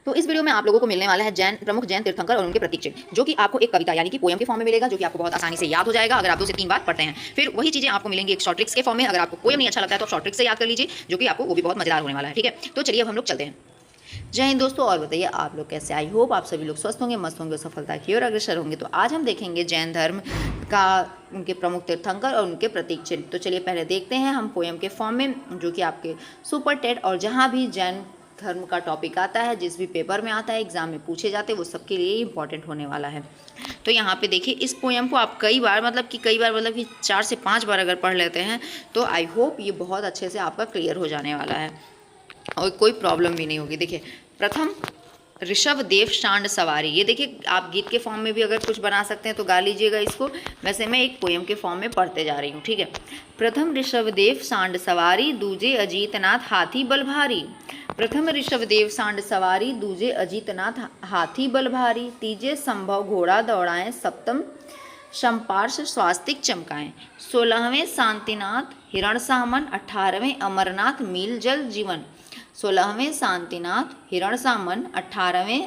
तो इस वीडियो में आप लोगों को मिलने वाला है प्रमुख जैन तीर्थंकर और उनके प्रतीक चिन्ह, जो कि आपको एक कविता यानी कि पोयम के फॉर्म में मिलेगा, जो कि आपको बहुत आसानी से याद हो जाएगा अगर आप 2 से 3 बार पढ़ते हैं। फिर वही चीजें आपको मिलेंगी एक शॉर्ट ट्रिक्स के फॉर्म में। अगर आपको पोयम नहीं अच्छा लगता है तो शॉर्ट ट्रिक्स से याद कर लीजिए, जो कि आपको वो भी बहुत मजेदार होने वाला है। ठीक है, तो चलिए अब हम लोग चलते हैं। जय हिंद दोस्तों, और बताइए आप लोग कैसे। आई होप आप सभी लोग स्वस्थ होंगे, मस्त होंगे, सफलता की ओर अग्रसर होंगे। तो आज हम देखेंगे जैन धर्म का उनके प्रमुख तीर्थंकर और उनके प्रतीक चिन्ह। तो चलिए पहले देखते हैं हम पोयम के फॉर्म में, जो कि आपके सुपर टेट और जहाँ भी जैन धर्म का टॉपिक आता है, जिस भी पेपर में आता है, एग्जाम में पूछे जाते हैं, वो सबके लिए इंपॉर्टेंट होने वाला है। तो यहाँ पे देखिए, इस पोयम को आप कई बार मतलब कि 4 से 5 बार अगर पढ़ लेते हैं तो आई होप ये बहुत अच्छे से आपका क्लियर हो जाने वाला है और कोई प्रॉब्लम भी नहीं होगी। देखिए, प्रथम ऋषभ देव सांड सवारी, ये देखिए आप गीत के फॉर्म में भी अगर कुछ बना सकते हैं तो गा लीजिएगा इसको। वैसे मैं एक पोयम के फॉर्म में पढ़ते जा रही हूँ। ठीक है, प्रथम ऋषभ देव सांड सवारी, दूजे अजीतनाथ हाथी बल भारी। प्रथम ऋषभ देव सांड सवारी, दूजे अजीतनाथ हाथी बल भारी। तीजे संभव घोड़ा दौड़ाएं, सप्तम शंपार्श स्वास्तिक चमकाएं। 16वें शांतिनाथ हिरण सामन, 18वें अमरनाथ मील जल जीवन। 16वें शांतिनाथ हिरण सामन, 18वें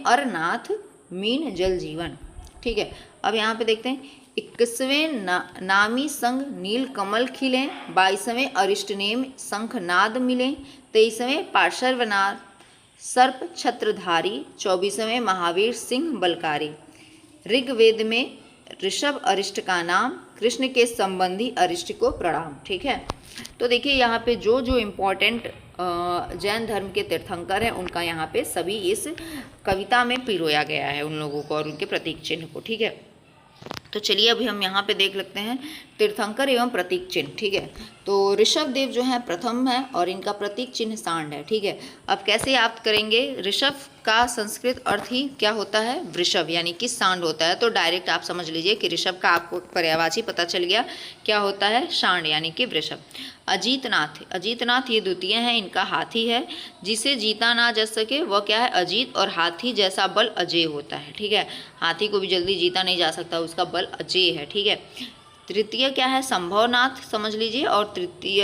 अरनाथ मीन जल जीवन। ठीक है, अब यहाँ पे देखते हैं 21वें नामी संग नील कमल खिले, 22वें अरिष्टनेम शंख नाद मिले, 23वें पार्श्वनाथ सर्प छत्रधारी, 24वें महावीर सिंह बलकारी। ऋग्वेद में ऋषभ अरिष्ट का नाम, कृष्ण के संबंधी अरिष्ट को प्रणाम। ठीक है, तो देखिए यहाँ पे जो जो इम्पोर्टेंट जैन धर्म के तीर्थंकर हैं उनका यहाँ पे सभी इस कविता में पिरोया गया है, उन लोगों को और उनके प्रतीक चिन्ह को। ठीक है, तो चलिए अभी हम यहाँ पे देख लेते हैं तीर्थंकर एवं प्रतीक चिन्ह। ठीक है, तो ऋषभ देव जो है प्रथम है और इनका प्रतीक चिन्ह सांड है। ठीक है, अब कैसे याद करेंगे, ऋषभ का संस्कृत अर्थ ही क्या होता है, वृषभ यानी कि सांड होता है। तो डायरेक्ट आप समझ लीजिए कि ऋषभ का आपको पर्यायवाची पता चल गया, क्या होता है, सांड यानी कि वृषभ। अजीतनाथ ये द्वितीय है, इनका हाथी है, जिसे जीता ना जा सके वह क्या है, अजीत, और हाथी जैसा बल अजेय होता है। ठीक है, हाथी को भी जल्दी जीता नहीं जा सकता, उसका बल अजेय है। ठीक है, तृतीय क्या है, संभवनाथ समझ लीजिए, और तृतीय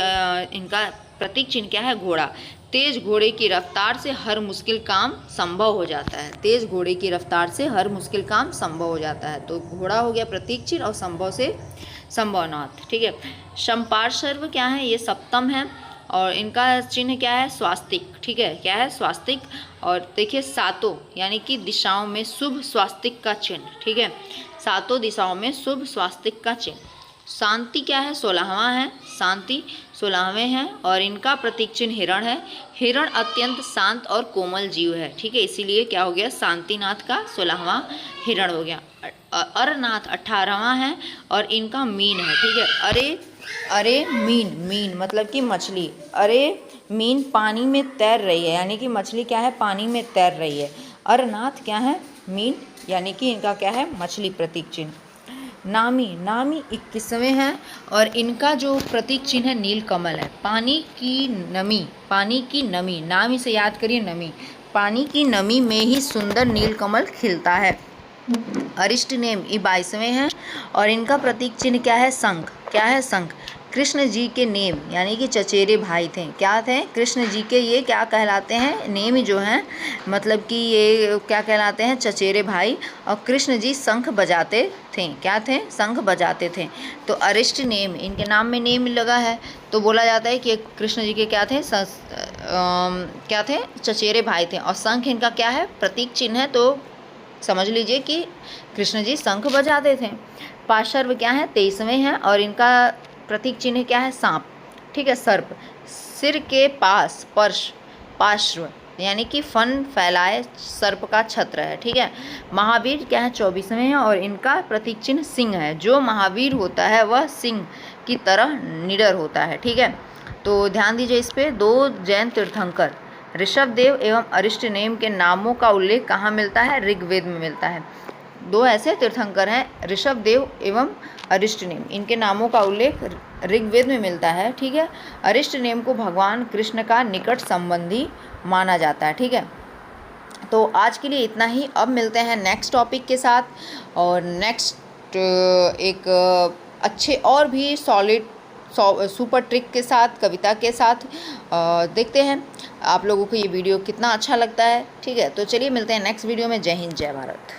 इनका प्रतीक चिन्ह क्या है, घोड़ा। तेज घोड़े की रफ्तार से हर मुश्किल काम संभव हो जाता है। तेज घोड़े की रफ्तार से हर मुश्किल काम संभव हो जाता है। तो घोड़ा हो गया प्रतीक चिन्ह और संभव से संभवनाथ। ठीक है, शंपार्श्व क्या है, ये सप्तम है और इनका चिन्ह क्या है, स्वास्तिक। ठीक है, क्या है, स्वास्तिक। और देखिए सातों यानी कि दिशाओं में शुभ स्वास्तिक का चिन्ह। ठीक है, सातों दिशाओं में शुभ स्वास्तिक का चिन्ह। शांति क्या है, 16वां है, शांति 16वें हैं और इनका प्रतीक चिन्ह हिरण है। हिरण अत्यंत शांत और कोमल जीव है। ठीक है, इसीलिए क्या हो गया, शांतिनाथ का 16वां हिरण हो गया। अरनाथ 18वां है और इनका मीन है। ठीक है, अरे मीन मतलब कि मछली। अरे मीन पानी में तैर रही है, यानी कि मछली क्या है, पानी में तैर रही है। अरनाथ क्या है, मीन, यानी कि इनका क्या है, मछली प्रतीक चिन्ह। नामी 21वें हैं और इनका जो प्रतीक चिन्ह है नील कमल है। पानी की नमी, नामी से याद करिए नमी, पानी की नमी में ही सुंदर नील कमल खिलता है। अरिष्ट नेम ये 22वें हैं और इनका प्रतीक चिन्ह क्या है, शंख। क्या है, शंख। कृष्ण जी के नेम यानी कि चचेरे भाई थे, क्या थे, कृष्ण जी के ये क्या कहलाते हैं, नेम जो हैं, मतलब कि ये क्या कहलाते हैं, चचेरे भाई। और कृष्ण जी शंख बजाते थे, क्या थे, शंख बजाते थे। तो अरिष्ट नेम, इनके नाम में नेम लगा है, तो बोला जाता है कि कृष्ण जी के क्या थे, क्या थे, चचेरे भाई थे। और शंख इनका क्या है, प्रतीक चिन्ह है, तो समझ लीजिए कि कृष्ण जी शंख बजाते थे। पार्श्व क्या है, 23वें हैं और इनका प्रतीक चिन्ह क्या है, सांप। ठीक है, सर्प। सिर के पास पार्श्व यानी कि फन फैलाए सर्प का छत्र है। ठीक है, महावीर क्या है, 24वें हैं और इनका प्रतीक चिन्ह सिंह है। जो महावीर होता है वह सिंह की तरह निडर होता है। ठीक है, तो ध्यान दीजिए इस पे। 2 जैन तीर्थंकर ऋषभ देव एवं अरिष्टनेम के नामों का उल्लेख कहाँ मिलता है, ऋग्वेद में मिलता है। 2 ऐसे तीर्थंकर हैं ऋषभ देव एवं अरिष्टनेम, इनके नामों का उल्लेख ऋग्वेद में मिलता है। ठीक है, अरिष्टनेम को भगवान कृष्ण का निकट संबंधी माना जाता है। ठीक है, तो आज के लिए इतना ही। अब मिलते हैं नेक्स्ट टॉपिक के साथ और नेक्स्ट एक अच्छे और भी सॉलिड सुपर ट्रिक के साथ, कविता के साथ। देखते हैं आप लोगों को ये वीडियो कितना अच्छा लगता है। ठीक है, तो चलिए मिलते हैं नेक्स्ट वीडियो में। जय हिंद, जय भारत।